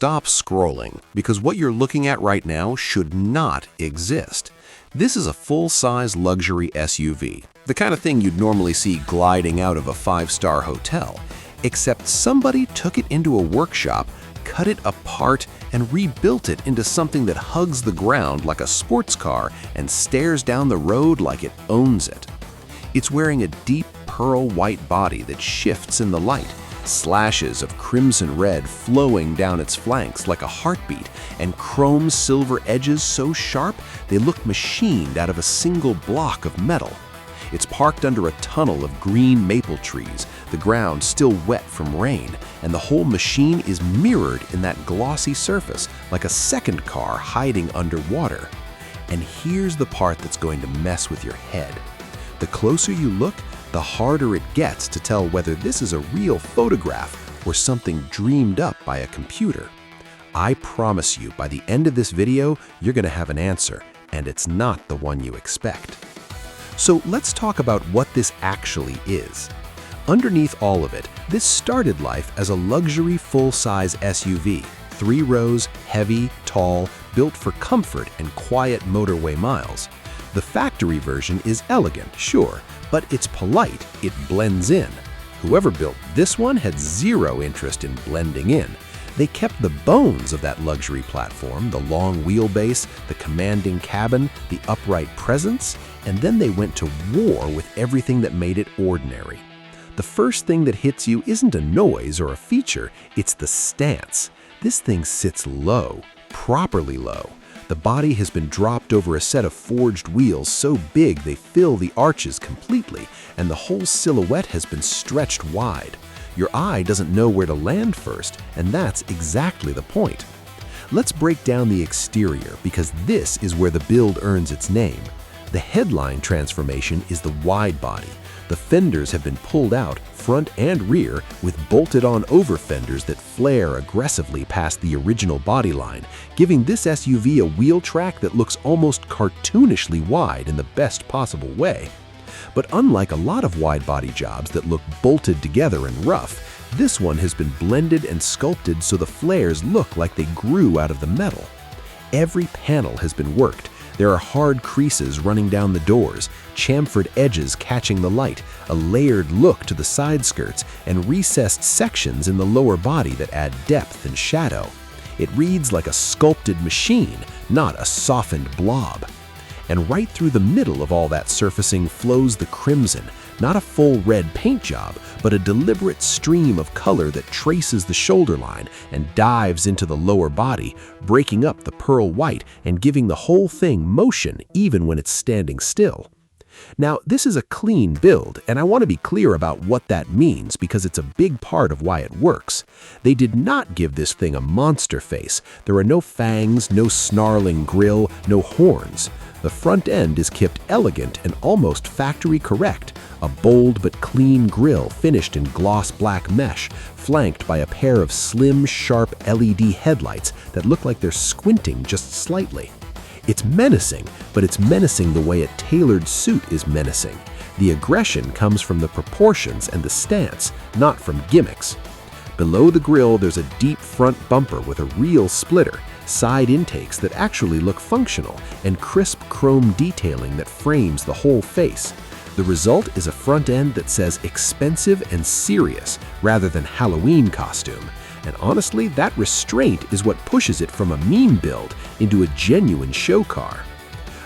stop scrolling, because what you're looking at right now should not exist. This is a full-size luxury SUV, the kind of thing you'd normally see gliding out of a five-star hotel, except somebody took it into a workshop, cut it apart, and rebuilt it into something that hugs the ground like a sports car and stares down the road like it owns it. It's wearing a deep pearl white body that shifts in the light, slashes of crimson red flowing down its flanks like a heartbeat, and chrome silver edges so sharp they look machined out of a single block of metal. It's parked under a tunnel of green maple trees, the ground still wet from rain, and the whole machine is mirrored in that glossy surface like a second car hiding underwater. And here's the part that's going to mess with your head. The closer you look, the harder it gets to tell whether this is a real photograph or something dreamed up by a computer. I promise you, by the end of this video, you're going to have an answer, and it's not the one you expect. So let's talk about what this actually is. Underneath all of it, this started life as a luxury full-size SUV, 3 rows, heavy, tall, built for comfort and quiet motorway miles. The factory version is elegant, sure, but it's polite, it blends in. Whoever built this one had zero interest in blending in. They kept the bones of that luxury platform, the long wheelbase, the commanding cabin, the upright presence, and then they went to war with everything that made it ordinary. The first thing that hits you isn't a noise or a feature, it's the stance. This thing sits low, properly low. The body has been dropped over a set of forged wheels so big they fill the arches completely, and the whole silhouette has been stretched wide. Your eye doesn't know where to land first, and that's exactly the point. Let's break down the exterior, because this is where the build earns its name. The headline transformation is the wide body. The fenders have been pulled out, front and rear, with bolted-on overfenders that flare aggressively past the original body line, giving this SUV a wheel track that looks almost cartoonishly wide in the best possible way. But unlike a lot of wide-body jobs that look bolted together and rough, this one has been blended and sculpted so the flares look like they grew out of the metal. Every panel has been worked. There are hard creases running down the doors, chamfered edges catching the light, a layered look to the side skirts, and recessed sections in the lower body that add depth and shadow. It reads like a sculpted machine, not a softened blob. And right through the middle of all that surfacing flows the crimson, not a full red paint job, but a deliberate stream of color that traces the shoulder line and dives into the lower body, breaking up the pearl white and giving the whole thing motion even when it's standing still. Now, this is a clean build, and I want to be clear about what that means because it's a big part of why it works. They did not give this thing a monster face. There are no fangs, no snarling grille, no horns. The front end is kept elegant and almost factory correct, a bold but clean grille finished in gloss black mesh, flanked by a pair of slim, sharp LED headlights that look like they're squinting just slightly. It's menacing, but it's menacing the way a tailored suit is menacing. The aggression comes from the proportions and the stance, not from gimmicks. Below the grille, there's a deep front bumper with a real splitter, side intakes that actually look functional, and crisp chrome detailing that frames the whole face. The result is a front end that says expensive and serious rather than Halloween costume. And honestly, that restraint is what pushes it from a meme build into a genuine show car.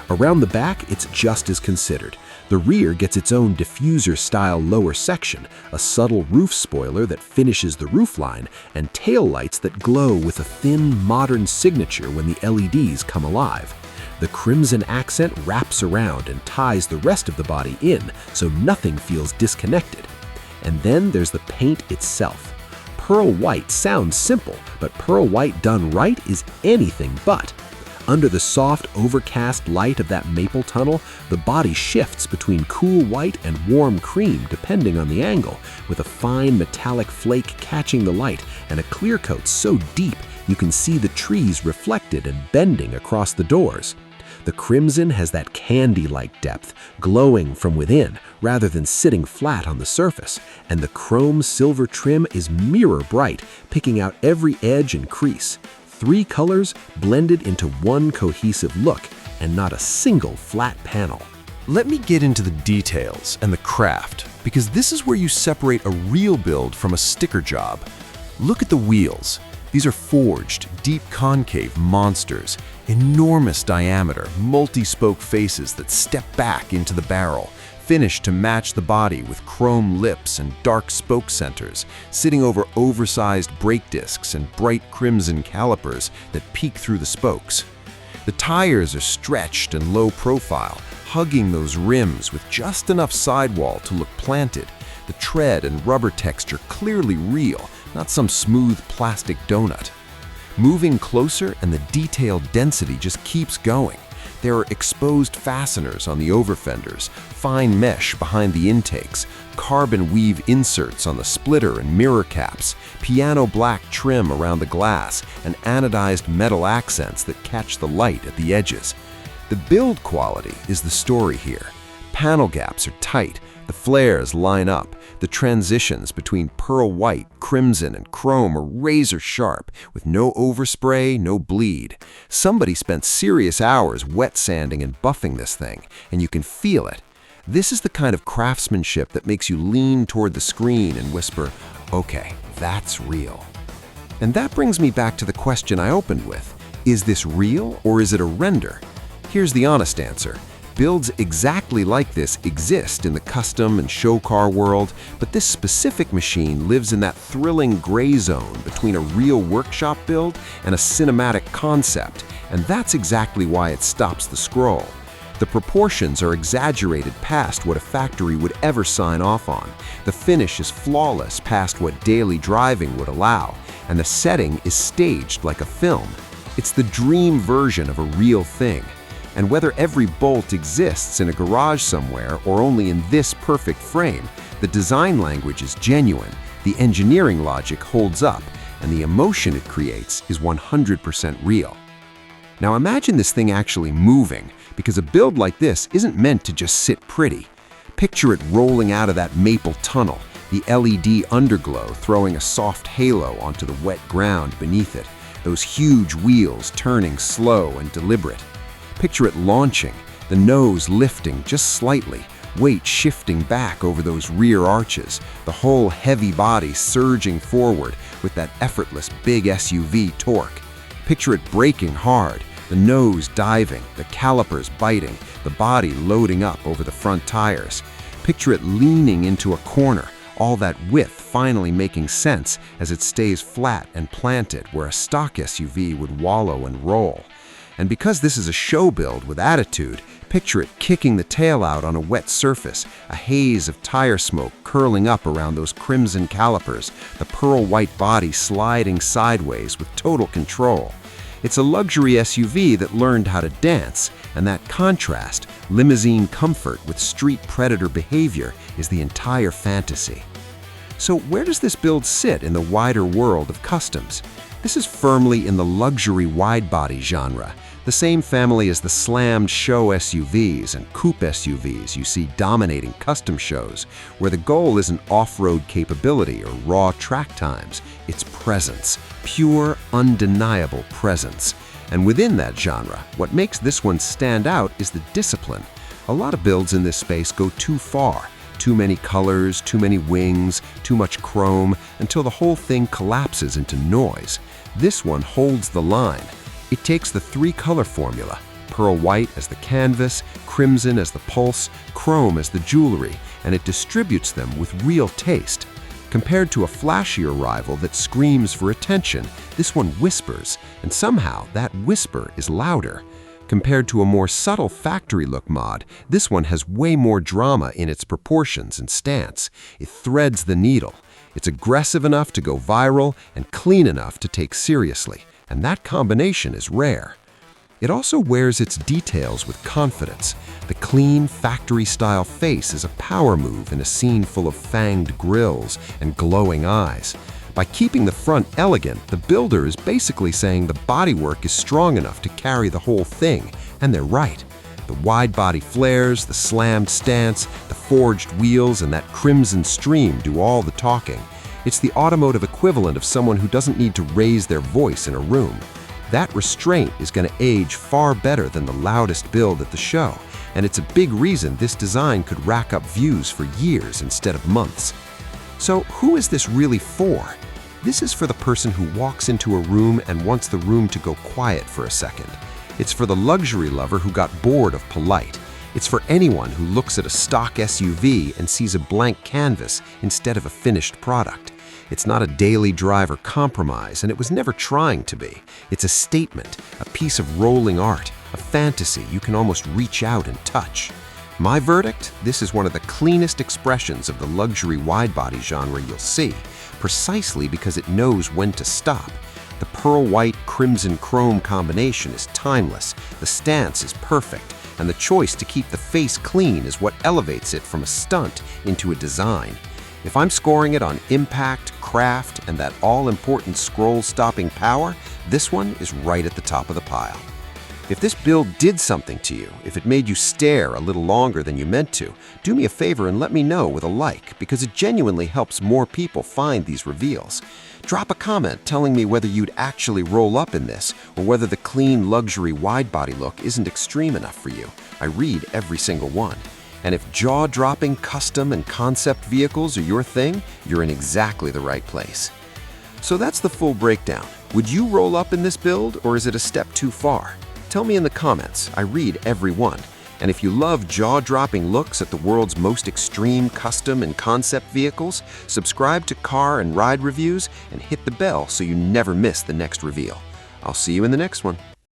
Around the back, it's just as considered. The rear gets its own diffuser-style lower section, a subtle roof spoiler that finishes the roofline, and taillights that glow with a thin, modern signature when the LEDs come alive. The crimson accent wraps around and ties the rest of the body in, so nothing feels disconnected. And then there's the paint itself. Pearl white sounds simple, but pearl white done right is anything but. Under the soft, overcast light of that maple tunnel, the body shifts between cool white and warm cream depending on the angle, with a fine metallic flake catching the light and a clear coat so deep you can see the trees reflected and bending across the doors. The crimson has that candy-like depth, glowing from within rather than sitting flat on the surface, and the chrome silver trim is mirror bright, picking out every edge and crease. 3 colors blended into one cohesive look, and not a single flat panel. Let me get into the details and the craft, because this is where you separate a real build from a sticker job. Look at the wheels. These are forged, deep concave monsters, enormous diameter, multi-spoke faces that step back into the barrel, finished to match the body with chrome lips and dark spoke centers, sitting over oversized brake discs and bright crimson calipers that peek through the spokes. The tires are stretched and low profile, hugging those rims with just enough sidewall to look planted. The tread and rubber texture clearly real, not some smooth plastic donut. Moving closer and the detailed density just keeps going. There are exposed fasteners on the overfenders, fine mesh behind the intakes, carbon weave inserts on the splitter and mirror caps, piano black trim around the glass, and anodized metal accents that catch the light at the edges. The build quality is the story here. Panel gaps are tight, the flares line up, the transitions between pearl white, crimson, and chrome are razor sharp, with no overspray, no bleed. Somebody spent serious hours wet sanding and buffing this thing, and you can feel it. This is the kind of craftsmanship that makes you lean toward the screen and whisper, "Okay, that's real." And that brings me back to the question I opened with. Is this real or is it a render? Here's the honest answer. Builds exactly like this exist in the custom and show car world, but this specific machine lives in that thrilling gray zone between a real workshop build and a cinematic concept, and that's exactly why it stops the scroll. The proportions are exaggerated past what a factory would ever sign off on. The finish is flawless past what daily driving would allow, and the setting is staged like a film. It's the dream version of a real thing. And whether every bolt exists in a garage somewhere or only in this perfect frame, the design language is genuine, the engineering logic holds up, and the emotion it creates is 100% real. Now imagine this thing actually moving, because a build like this isn't meant to just sit pretty. Picture it rolling out of that maple tunnel, the LED underglow throwing a soft halo onto the wet ground beneath it, those huge wheels turning slow and deliberate. Picture it launching, the nose lifting just slightly, weight shifting back over those rear arches, the whole heavy body surging forward with that effortless big SUV torque. Picture it braking hard, the nose diving, the calipers biting, the body loading up over the front tires. Picture it leaning into a corner, all that width finally making sense as it stays flat and planted where a stock SUV would wallow and roll. And because this is a show build with attitude, picture it kicking the tail out on a wet surface, a haze of tire smoke curling up around those crimson calipers, the pearl white body sliding sideways with total control. It's a luxury SUV that learned how to dance, and that contrast, limousine comfort with street predator behavior, is the entire fantasy. So where does this build sit in the wider world of customs? This is firmly in the luxury widebody genre, the same family as the slammed show SUVs and coupe SUVs you see dominating custom shows, where the goal isn't off-road capability or raw track times, it's presence, pure, undeniable presence. And within that genre, what makes this one stand out is the discipline. A lot of builds in this space go too far. Too many colors, too many wings, too much chrome, until the whole thing collapses into noise. This one holds the line. It takes the 3-color formula, pearl white as the canvas, crimson as the pulse, chrome as the jewelry, and it distributes them with real taste. Compared to a flashier rival that screams for attention, this one whispers, and somehow that whisper is louder. Compared to a more subtle factory-look mod, this one has way more drama in its proportions and stance. It threads the needle. It's aggressive enough to go viral and clean enough to take seriously, and that combination is rare. It also wears its details with confidence. The clean, factory-style face is a power move in a scene full of fanged grills and glowing eyes. By keeping the front elegant, the builder is basically saying the bodywork is strong enough to carry the whole thing, And they're right. The wide-body flares, the slammed stance, the forged wheels, and that crimson stream do all the talking. It's the automotive equivalent of someone who doesn't need to raise their voice in a room. That restraint is going to age far better than the loudest build at the show, and it's a big reason this design could rack up views for years instead of months. So who is this really for? This is for the person who walks into a room and wants the room to go quiet for a second. It's for the luxury lover who got bored of polite. It's for anyone who looks at a stock SUV and sees a blank canvas instead of a finished product. It's not a daily driver compromise, and it was never trying to be. It's a statement, a piece of rolling art, a fantasy you can almost reach out and touch. My verdict? This is one of the cleanest expressions of the luxury wide-body genre you'll see, precisely because it knows when to stop. The pearl white crimson chrome combination is timeless, the stance is perfect, and the choice to keep the face clean is what elevates it from a stunt into a design. If I'm scoring it on impact, craft, and that all-important scroll-stopping power, this one is right at the top of the pile. If this build did something to you, if it made you stare a little longer than you meant to, do me a favor and let me know with a like, because it genuinely helps more people find these reveals. Drop a comment telling me whether you'd actually roll up in this, or whether the clean luxury wide-body look isn't extreme enough for you. I read every single one. And if jaw-dropping custom and concept vehicles are your thing, you're in exactly the right place. So that's the full breakdown. Would you roll up in this build, or is it a step too far? Tell me in the comments. I read every one. And if you love jaw-dropping looks at the world's most extreme custom and concept vehicles, subscribe to Car and Ride Reviews and hit the bell so you never miss the next reveal. I'll see you in the next one.